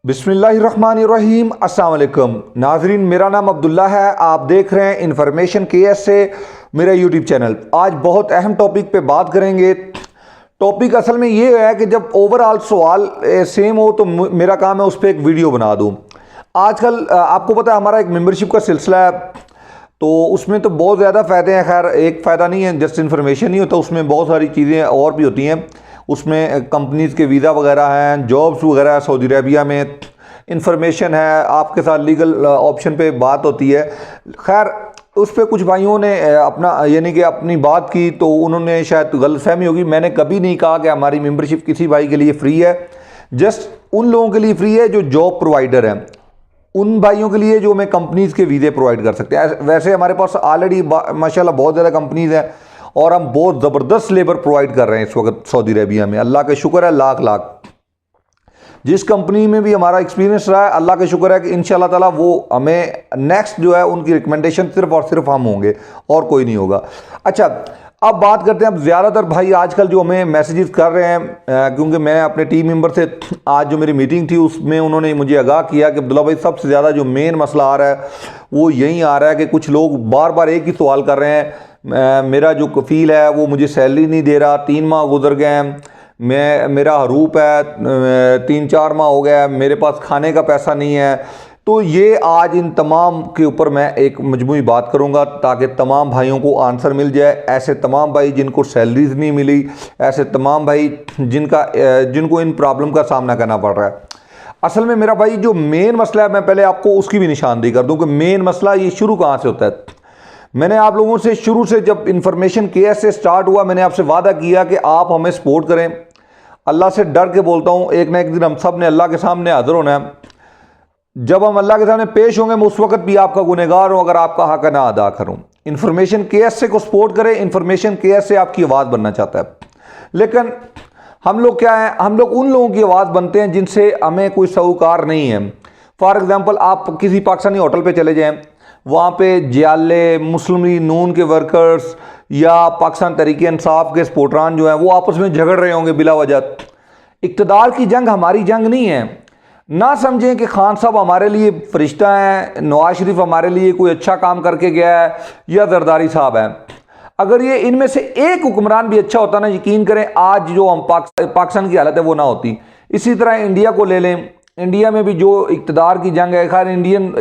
बिस्मिल्लाहिर्रहमानिर्रहीम। अस्सलाम वालेकुम नाजरीन, मेरा नाम अब्दुल्ला है। आप देख रहे हैं इन्फॉर्मेशन KS से मेरा यूट्यूब चैनल। आज बहुत अहम टॉपिक पे बात करेंगे। टॉपिक असल में ये है कि जब ओवरऑल सवाल सेम हो तो मेरा काम है उस पर एक वीडियो बना दूँ। आजकल आपको पता है हमारा एक मेंबरशिप का सिलसिला है, तो उसमें तो बहुत ज़्यादा फ़ायदे हैं। खैर एक फ़ायदा नहीं है जस्ट इन्फॉर्मेशन नहीं होता, उसमें बहुत सारी चीज़ें और भी होती हैं। उसमें कंपनीज़ के वीज़ा वगैरह हैं, जॉब्स वगैरह है, सऊदी अरबिया में इंफॉर्मेशन है, आपके साथ लीगल ऑप्शन पे बात होती है। खैर उस पर कुछ भाइयों ने अपना यानी कि अपनी बात की, तो उन्होंने शायद गलतफहमी होगी। मैंने कभी नहीं कहा कि हमारी मेंबरशिप किसी भाई के लिए फ्री है। जस्ट उन लोगों के लिए फ्री है जो जॉब प्रोवाइडर हैं, उन भाइयों के लिए जो हमें कंपनीज़ के वीज़े प्रोवाइड कर सकते हैं। वैसे हमारे पास ऑलरेडी माशाल्लाह बहुत ज़्यादा कंपनीज़ हैं और हम बहुत ज़बरदस्त लेबर प्रोवाइड कर रहे हैं इस वक्त सऊदी अरबिया में। अल्लाह का शुक्र है, लाख लाख। जिस कंपनी में भी हमारा एक्सपीरियंस रहा है, अल्लाह का शुक्र है कि इंशाल्लाह ताला वो हमें नेक्स्ट जो है उनकी रिकमेंडेशन सिर्फ और सिर्फ हम होंगे और कोई नहीं होगा। अच्छा, अब बात करते हैं। अब ज़्यादातर भाई आजकल जो हमें मैसेजेस कर रहे हैं, क्योंकि मैं अपने टीम मेंबर से आज जो मेरी मीटिंग थी उसमें उन्होंने मुझे आगाह किया कि अब्दुल्ला भाई सबसे ज़्यादा जो मेन मसला आ रहा है वो यही आ रहा है कि कुछ लोग बार बार एक ही सवाल कर रहे हैं, मेरा जो कफ़ील है वो मुझे सैलरी नहीं दे रहा, 3 माह गुजर गए हैं, मेरा हरूप है 3-4 माह हो गया है, मेरे पास खाने का पैसा नहीं है। तो ये आज इन तमाम के ऊपर मैं एक मजमूई बात करूंगा ताकि तमाम भाइयों को आंसर मिल जाए। ऐसे तमाम भाई जिनको सैलरीज नहीं मिली, ऐसे तमाम भाई जिनको इन प्रॉब्लम का सामना करना पड़ रहा है। असल में मेरा भाई जो मेन मसला है, मैं पहले आपको उसकी भी निशानदेही कर दूं कि मेन मसला ये शुरू कहाँ से होता है। मैंने आप लोगों से शुरू से जब इन्फॉर्मेशन KS से स्टार्ट हुआ, मैंने आपसे वादा किया कि आप हमें सपोर्ट करें। अल्लाह से डर के बोलता हूँ, एक ना एक दिन हम सब ने अल्लाह के सामने हाजिर होना है। जब हम अल्लाह के सामने पेश होंगे, मैं उस वक्त भी आपका गुनहगार हूँ अगर आपका हक ना अदा करूँ। इन्फॉर्मेशन KS से को सपोर्ट करें। इन्फॉर्मेशन KS से आपकी आवाज़ बनना चाहता है, लेकिन हम लोग क्या हैं, हम लोग उन लोगों की आवाज़ बनते हैं जिनसे हमें कोई सऊकार नहीं है। फॉर एग्ज़ाम्पल, आप किसी पाकिस्तानी होटल पर चले जाएँ, वहाँ पे जियाले, मुस्लिम लीग नून के वर्कर्स या पाकिस्तान तहरीक इंसाफ के सपोर्टरान जो हैं वो आपस में झगड़ रहे होंगे बिला वजह। इक़्तिदार की जंग हमारी जंग नहीं है। ना समझें कि खान साहब हमारे लिए फरिश्ता हैं, नवाज शरीफ हमारे लिए कोई अच्छा काम करके गया है या जरदारी साहब हैं। अगर ये इनमें से एक हुक्मरान भी अच्छा होता ना, यकीन करें आज जो हम पाकिस्तान की हालत है वो ना होती। इसी तरह इंडिया को ले लें, इंडिया में भी जो इक़्तिदार की जंग है, खैर इंडियन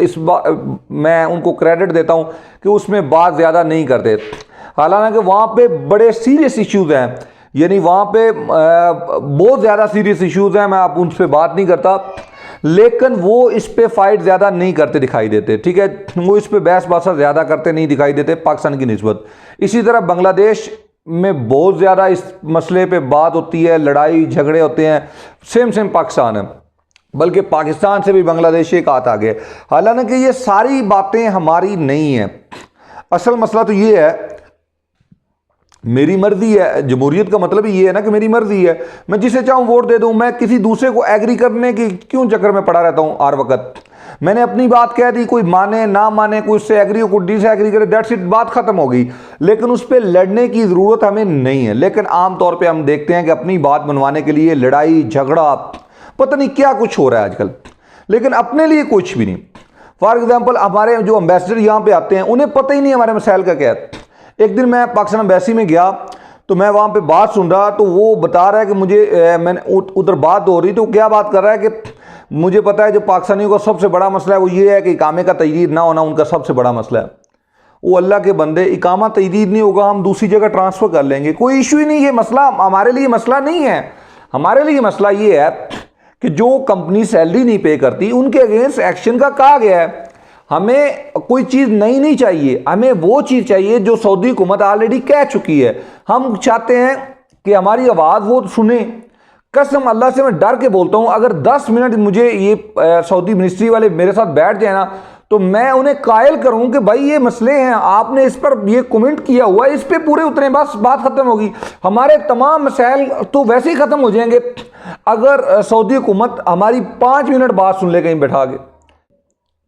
मैं उनको क्रेडिट देता हूँ कि उसमें बात ज़्यादा नहीं करते। हालांकि वहाँ पे बड़े सीरियस इश्यूज़ हैं, यानी वहाँ पे बहुत ज़्यादा सीरियस इश्यूज़ हैं, मैं आप उन पर बात नहीं करता, लेकिन वो इस पे फाइट ज़्यादा नहीं करते दिखाई देते। ठीक है, वो इस पे बहस बासा ज़्यादा करते नहीं दिखाई देते पाकिस्तान की निस्बत। इसी तरह बांग्लादेश में बहुत ज़्यादा इस मसले पे बात होती है, लड़ाई झगड़े होते हैं, सेम पाकिस्तान है, बल्कि पाकिस्तान से भी बांग्लादेश एक हाथ आगे। हालांकि ये सारी बातें हमारी नहीं हैं। असल मसला तो ये है, मेरी मर्जी है। जमहूरियत का मतलब ही ये है ना कि मेरी मर्जी है, मैं जिसे चाहूँ वोट दे दूँ। मैं किसी दूसरे को एग्री करने की क्यों चक्कर में पड़ा रहता हूँ हर वक्त। मैंने अपनी बात कह दी, कोई माने ना माने, कोई उससे एग्री हो, कोई डिसएग्री करे, दैट्स इट, बात खत्म हो गई। लेकिन उस पर लड़ने की ज़रूरत हमें नहीं है। लेकिन आमतौर पर हम देखते हैं कि अपनी बात मनवाने के लिए लड़ाई झगड़ा, पता नहीं क्या कुछ हो रहा है आजकल, लेकिन अपने लिए कुछ भी नहीं। फॉर एग्जांपल, हमारे जो एम्बेसडर यहाँ पे आते हैं उन्हें पता ही नहीं हमारे मसाइल का क्या है। एक दिन मैं पाकिस्तान एम्बेसी में गया तो मैं वहाँ पे बात सुन रहा, तो वो बता रहा है कि मुझे मैंने उधर बात हो रही, तो क्या बात कर रहा है कि मुझे पता है जो पाकिस्तानियों का सबसे बड़ा मसला है वो ये है कि इकामे का तजदीद ना होना उनका सबसे बड़ा मसला है। वो अल्लाह के बंदे, इकामा तजदीद नहीं होगा, हम दूसरी जगह ट्रांसफ़र कर लेंगे, कोई इशू ही नहीं है। मसला हमारे लिए मसला नहीं है। हमारे लिए मसला ये है कि जो कंपनी सैलरी नहीं पे करती उनके अगेंस्ट एक्शन का कहा गया है। हमें कोई चीज़ नई नहीं चाहिए, हमें वो चीज़ चाहिए जो सऊदी हुकूमत ऑलरेडी कह चुकी है। हम चाहते हैं कि हमारी आवाज़ वो सुने। कसम अल्लाह से मैं डर के बोलता हूँ, अगर 10 मिनट मुझे ये सऊदी मिनिस्ट्री वाले मेरे साथ बैठ जाए ना, तो मैं उन्हें कायल करूं कि भाई ये मसले हैं, आपने इस पर ये कमेंट किया हुआ है, इस पे पूरे उतरे, बस बात खत्म होगी। हमारे तमाम मसाइल तो वैसे ही खत्म हो जाएंगे अगर सऊदी हुकूमत हमारी 5 मिनट बात सुन ले कहीं बैठा के।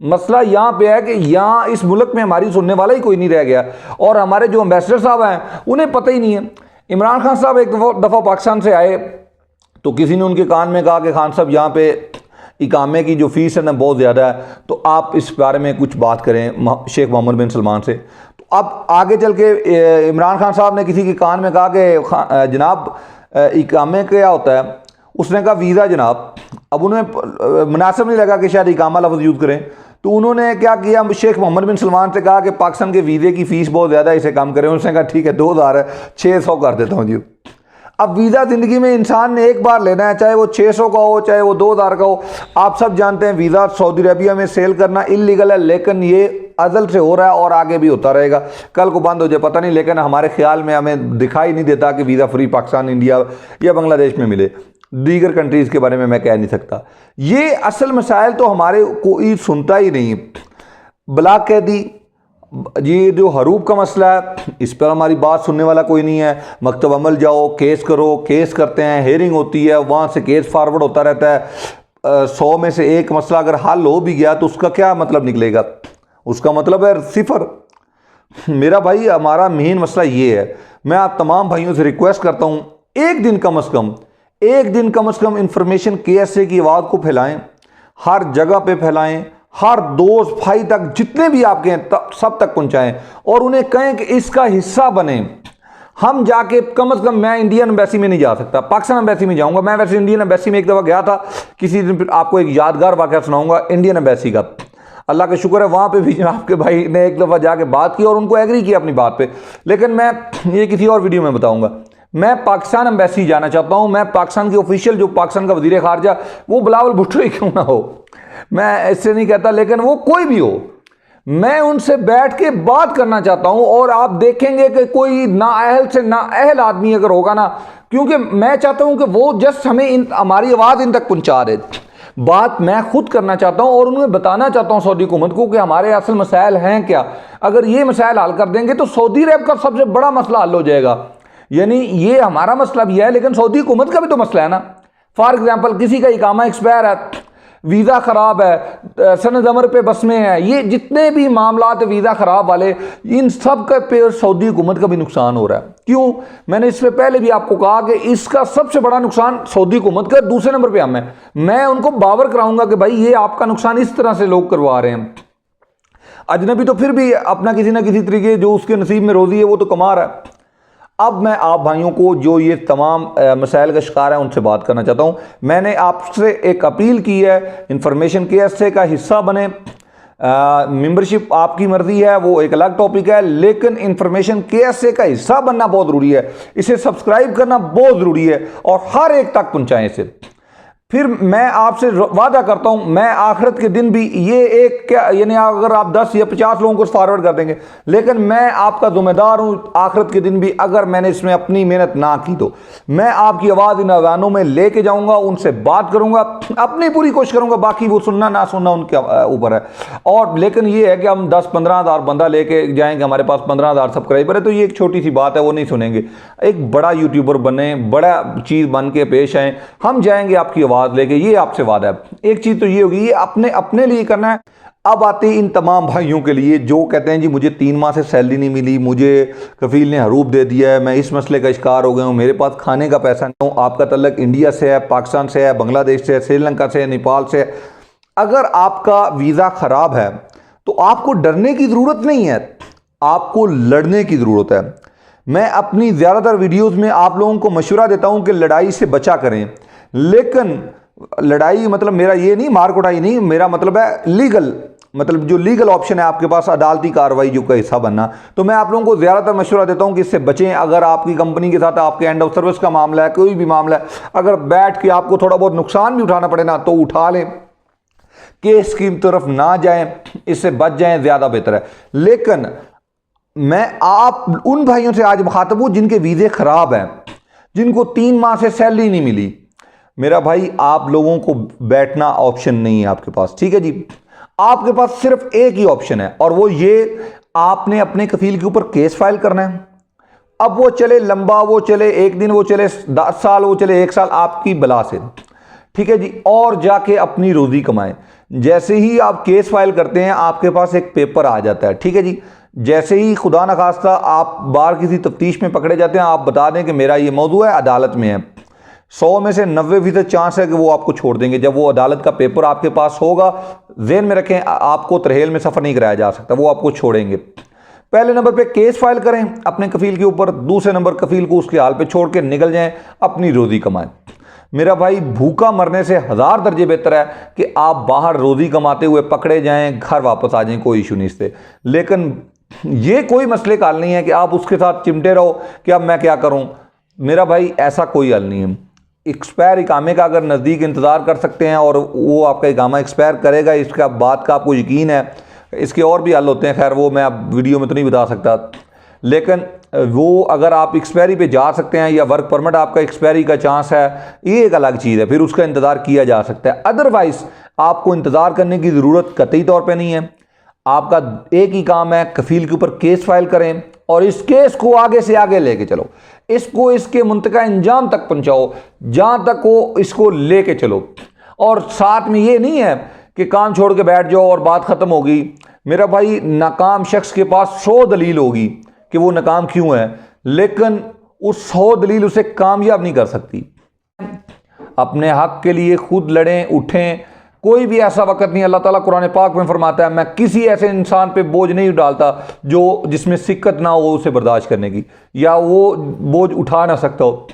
मसला यहाँ पे है कि यहाँ इस मुल्क में हमारी सुनने वाला ही कोई नहीं रह गया, और हमारे जो एम्बेसडर साहब हैं उन्हें पता ही नहीं है। इमरान खान साहब एक दफ़ा पाकिस्तान से आए तो किसी ने उनके कान में कहा कि खान साहब यहाँ पे इकामे की जो फ़ीस है ना बहुत ज़्यादा है, तो आप इस बारे में कुछ बात करें शेख मोहम्मद बिन सलमान से। तो अब आगे चल के इमरान खान साहब ने किसी के कान में कहा कि जनाब इकामे क्या होता है, उसने कहा वीज़ा जनाब। अब उन्हें मुनासिब नहीं लगा कि शायद इकामा लफ्ज़ यूज़ करें, तो उन्होंने क्या किया, शेख मोहम्मद बिन सलमान से कहा कि पाकिस्तान के वीज़े की फ़ीस बहुत ज़्यादा है, इसे कम करें। उसने कहा ठीक है 2600 कर देता हूँ जी। अब वीज़ा ज़िंदगी में इंसान ने एक बार लेना है, चाहे वो 600 का हो चाहे वो 2000 का हो। आप सब जानते हैं वीज़ा सऊदी अरबिया में सेल करना इलीगल है, लेकिन ये अज़ल से हो रहा है और आगे भी होता रहेगा। कल को बंद हो जाए पता नहीं, लेकिन हमारे ख्याल में हमें दिखाई नहीं देता कि वीज़ा फ्री पाकिस्तान, इंडिया या बांग्लादेश में मिले। दीगर कंट्रीज़ के बारे में मैं कह नहीं सकता। ये असल मसाइल तो हमारे कोई सुनता ही नहीं। ब्लॉक कैदी, ये जो हरूब का मसला है, इस पर हमारी बात सुनने वाला कोई नहीं है। मकतब अमल जाओ, केस करो, केस करते हैं, हेयरिंग होती है, वहाँ से केस फॉरवर्ड होता रहता है। 100 में से एक मसला अगर हल हो भी गया तो उसका क्या मतलब निकलेगा, उसका मतलब है सिफर। मेरा भाई हमारा मेन मसला ये है। मैं आप तमाम भाइयों से रिक्वेस्ट करता हूँ, एक दिन कम से कम इंफॉर्मेशन KSA की आवाज़ को फैलाएं, हर जगह पे फैलाएं, हर दोस्त भाई तक जितने भी आपके हैं सब तक पहुंचाएं और उन्हें कहें कि इसका हिस्सा बने। हम जाके कम से कम, मैं इंडियन एम्बेसी में नहीं जा सकता, पाकिस्तान एम्बेसी में जाऊंगा। मैं वैसे इंडियन एम्बेसी में एक दफ़ा गया था, किसी दिन आपको एक यादगार वाक़या सुनाऊंगा इंडियन एम्बेसी का। अल्लाह का शुक्र है वहाँ पे भी आपके भाई ने एक दफ़ा जाके बात की और उनको एग्री किया अपनी बात पे, लेकिन मैं ये किसी और वीडियो में बताऊंगा। मैं पाकिस्तान एम्बेसी जाना चाहता हूँ। मैं पाकिस्तान की ऑफिशियल जो पाकिस्तान का वज़ीर ख़ारजा, वो बिलावल भुट्टो ही क्यों ना हो, मैं इससे नहीं कहता, लेकिन वो कोई भी हो, मैं उनसे बैठ के बात करना चाहता हूं। और आप देखेंगे कि कोई नाअहल से नाअहल आदमी अगर होगा ना, क्योंकि मैं चाहता हूं कि वो जस्ट हमें हमारी आवाज़ इन तक पहुंचा दे। बात मैं खुद करना चाहता हूं और उन्हें बताना चाहता हूं सऊदी हुकूमत को कि हमारे असल मसाइल हैं क्या। अगर ये मसाइल हल कर देंगे तो सऊदी अरब का सबसे बड़ा मसला हल हो जाएगा। यानी ये हमारा मसला भी है, लेकिन सऊदी हुकूमत का भी तो मसला है ना। फॉर एग्जाम्पल, किसी का इकामा एक्सपायर है, वीज़ा ख़राब है, सनद अमर पे बस में है, ये जितने भी मामला वीज़ा ख़राब वाले, इन सब का पे सऊदी हुकूमत का भी नुकसान हो रहा है। क्यों? मैंने इससे पहले भी आपको कहा कि इसका सबसे बड़ा नुकसान सऊदी हुकूमत का, दूसरे नंबर पे हम है। मैं उनको बावर कराऊंगा कि भाई ये आपका नुकसान इस तरह से लोग करवा रहे हैं। अजनबी तो फिर भी अपना किसी ना किसी तरीके, जो उसके नसीब में रोज़ी है वो तो कमा रहा है। अब मैं आप भाइयों को जो ये तमाम मसाइल का शिकार है उनसे बात करना चाहता हूँ। मैंने आपसे एक अपील की है, इंफॉर्मेशन KSA का हिस्सा बने। मेंबरशिप आपकी मर्जी है, वो एक अलग टॉपिक है, लेकिन इंफॉर्मेशन KSA का हिस्सा बनना बहुत ज़रूरी है। इसे सब्सक्राइब करना बहुत ज़रूरी है और हर एक तक पहुँचाएँ इसे। फिर मैं आपसे वादा करता हूं, मैं आखिरत के दिन भी ये एक क्या, यानी अगर आप 10 या 50 लोगों को फॉरवर्ड कर देंगे, लेकिन मैं आपका जिम्मेदार हूं आखिरत के दिन भी। अगर मैंने इसमें अपनी मेहनत ना की तो मैं आपकी आवाज़ इन अवानों में लेके जाऊंगा, उनसे बात करूंगा, अपनी पूरी कोशिश करूंगा। बाकी वो सुनना ना सुनना उनके ऊपर है। और लेकिन ये है कि हम 10-15 हज़ार बंदा लेके जाएंगे, हमारे पास 15 हज़ार सब्सक्राइबर है, तो ये एक छोटी सी बात है, वो नहीं सुनेंगे। एक बड़ा यूट्यूबर बने, बड़ा चीज़ बन के पेश आए, हम जाएंगे आपकी आवाज़ लेके, ये आपसे वादा है। एक चीज तो ये होगी, ये अपने लिए करना है। अब आते इन तमाम भाइयों के लिए जो कहते हैं जी मुझे 3 माह से सैलरी नहीं मिली, मुझे कफील ने हरूब दे दिया है, मैं इस मसले का शिकार हो गया हूँ, मेरे पास खाने का पैसा नहीं हूँ। आपका तल्लक इंडिया से है, पाकिस्तान से है, बांग्लादेश से है, श्रीलंका से है, नेपाल से है। अगर आपका वीज़ा ख़राब है तो आपको डरने की ज़रूरत नहीं है, आपको लड़ने की ज़रूरत है। मैं अपनी ज़्यादातर वीडियोज़ में आप लोगों को मशवरा देता हूँ कि लड़ाई से बचा करें, लेकिन लड़ाई मतलब मेरा ये नहीं, मार कुटाई नहीं, मेरा मतलब है लीगल, मतलब जो लीगल ऑप्शन है आपके पास, अदालती कार्रवाई जो का हिस्सा बनना। तो मैं आप लोगों को ज़्यादातर मशवरा देता हूं कि इससे बचें। अगर आपकी कंपनी के साथ आपके एंड ऑफ सर्विस का मामला है, कोई भी मामला है, अगर बैठ के आपको थोड़ा बहुत नुकसान भी उठाना पड़े ना तो उठा लें, केस की तरफ ना जाएं, इससे बच जाएं, ज़्यादा बेहतर है। लेकिन मैं आप उन भाइयों से आज मुखातब हूँ जिनके वीज़े ख़राब हैं, जिनको 3 माह से सैलरी नहीं मिली। मेरा भाई, आप लोगों को बैठना ऑप्शन नहीं है आपके पास, ठीक है जी। आपके पास सिर्फ एक ही ऑप्शन है और वो ये, आपने अपने कफील के ऊपर केस फाइल करना है। अब वो चले लंबा, वो चले 1 दिन, वो चले 10 साल, वो चले 1 साल, आपकी बला से, ठीक है जी। और जाके अपनी रोजी कमाएं। जैसे ही आप केस फाइल करते हैं आपके पास एक पेपर आ जाता है, ठीक है जी। जैसे ही खुदा न खास्ता आप बाहर किसी तफ्तीश में पकड़े जाते हैं, आप बता दें कि मेरा ये मौजू है, अदालत में है, 100 में से 90% चांस है कि वो आपको छोड़ देंगे। जब वो अदालत का पेपर आपके पास होगा, ज़हन में रखें, आपको तरहेल में सफ़र नहीं कराया जा सकता, वो आपको छोड़ेंगे। पहले नंबर पे केस फाइल करें अपने कफील के ऊपर, दूसरे नंबर कफील को उसके हाल पे छोड़ के निकल जाएं, अपनी रोज़ी कमाएं। मेरा भाई, भूखा मरने से 1000 दर्जे बेहतर है कि आप बाहर रोज़ी कमाते हुए पकड़े जाएं, घर वापस आ जाएं, कोई इशू नहीं इससे। लेकिन ये कोई मसले का हल नहीं है कि आप उसके साथ चिमटे रहो कि अब मैं क्या करूं। मेरा भाई, ऐसा कोई हल नहीं है। एक्सपायर इकामे का अगर नज़दीक इंतज़ार कर सकते हैं और वो आपका इकामा एक्सपायर करेगा, इसका बात का आपको यकीन है, इसके और भी हल होते हैं, खैर वो मैं अब वीडियो में तो नहीं बता सकता। लेकिन वो अगर आप एक्सपायरी पे जा सकते हैं या वर्क परमिट आपका एक्सपायरी का चांस है, ये एक अलग चीज़ है, फिर उसका इंतज़ार किया जा सकता है। अदरवाइज़ आपको इंतज़ार करने की ज़रूरत कतई तौर पे नहीं है। आपका एक ही काम है, कफील के ऊपर केस फाइल करें और इस केस को आगे से आगे लेके चलो, इसको इसके मुंतका अंजाम तक पहुंचाओ, जहां तक हो इसको लेके चलो। और साथ में ये नहीं है कि काम छोड़ के बैठ जाओ और बात खत्म होगी। मेरा भाई, नाकाम शख्स के पास 100 दलील होगी कि वो नाकाम क्यों है, लेकिन उस 100 दलील उसे कामयाब नहीं कर सकती। अपने हक के लिए खुद लड़ें, उठें। कोई भी ऐसा वक्त नहीं, अल्लाह ताला कुरान पाक में फरमाता है, मैं किसी ऐसे इंसान पे बोझ नहीं डालता जो जिसमें सिक्कत ना हो उसे बर्दाश्त करने की, या वो बोझ उठा ना सकता हो।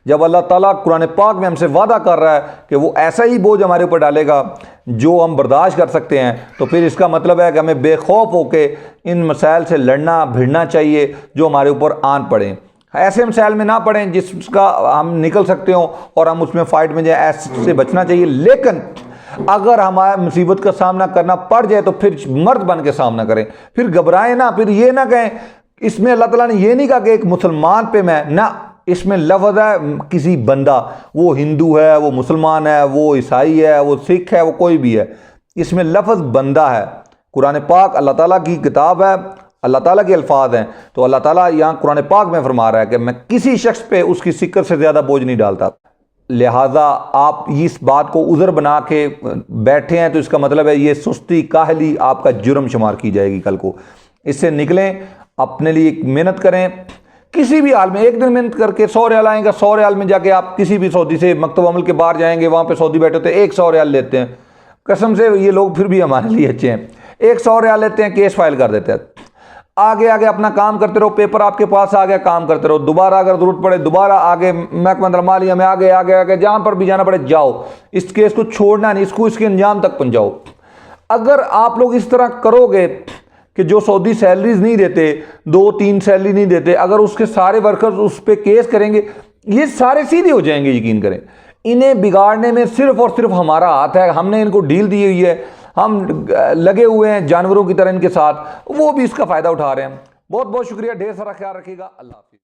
जब अल्लाह ताला कुरान पाक में हमसे वादा कर रहा है कि वो ऐसा ही बोझ हमारे ऊपर डालेगा जो हम बर्दाश्त कर सकते हैं, तो फिर इसका मतलब है कि हमें बेखौफ होके इन मसाइल से लड़ना भिड़ना चाहिए जो हमारे ऊपर आन पड़े। ऐसे मसाइल में ना पड़ें जिसका हम निकल सकते हो और हम उसमें फ़ाइट में जाए, ऐसे बचना चाहिए। लेकिन अगर हमारा मुसीबत का सामना करना पड़ जाए तो फिर मर्द बन के सामना करें, फिर घबराएं ना, फिर ये ना कहें। इसमें अल्लाह ताला ने ये नहीं कहा कि एक मुसलमान पे मैं ना, इसमें लफ्ज़ है किसी बंदा, वो हिंदू है, वो मुसलमान है, वो ईसाई है, वो सिख है, वो कोई भी है, इसमें लफ्ज़ बंदा है। कुरान पाक अल्लाह ताला की किताब है, अल्लाह ताला के अल्फाज हैं, तो अल्लाह ताला यहाँ कुरान पाक में फरमा रहा है कि मैं किसी शख्स पे उसकी सिक्कर से ज़्यादा बोझ नहीं डालता। लिहाजा आप इस बात को उज़र बना के बैठे हैं तो इसका मतलब है ये सुस्ती काहली आपका जुर्म शुमार की जाएगी कल को। इससे निकलें, अपने लिए मेहनत करें, किसी भी हाल में एक दिन मेहनत करके 100 रियाल आएगा। 100 रियाल में जाके आप किसी भी सऊदी से मकतब अमल के बाहर जाएंगे, वहाँ पे सऊदी बैठे होते हैं, 100 रियाल लेते हैं। कसम से ये लोग फिर भी हमारे लिए अच्छे हैं। 100 रियाल लेते हैं, केस फाइल कर देते हैं, आगे आगे अपना काम करते रहो, पेपर आपके पास आ गया, काम करते रहो, दोबारा अगर जरूरत पड़े दोबारा आगे महकमा मालिया में आगे आगे आगे जहां पर भी जाना पड़े जाओ। इस केस को छोड़ना नहीं, इसको इसके अंजाम तक पहुंचाओ। अगर आप लोग इस तरह करोगे कि जो सऊदी सैलरीज नहीं देते, 2-3 सैलरी नहीं देते, अगर उसके सारे वर्कर्स उस पर केस करेंगे, ये सारे सीधे हो जाएंगे। यकीन करें, इन्हें बिगाड़ने में सिर्फ और सिर्फ हमारा हाथ है। हमने इनको डील दी हुई है, हम लगे हुए हैं जानवरों की तरह इनके साथ, वो भी इसका फ़ायदा उठा रहे हैं। बहुत बहुत शुक्रिया, ढेर सारा ख्याल रखिएगा। अल्लाह।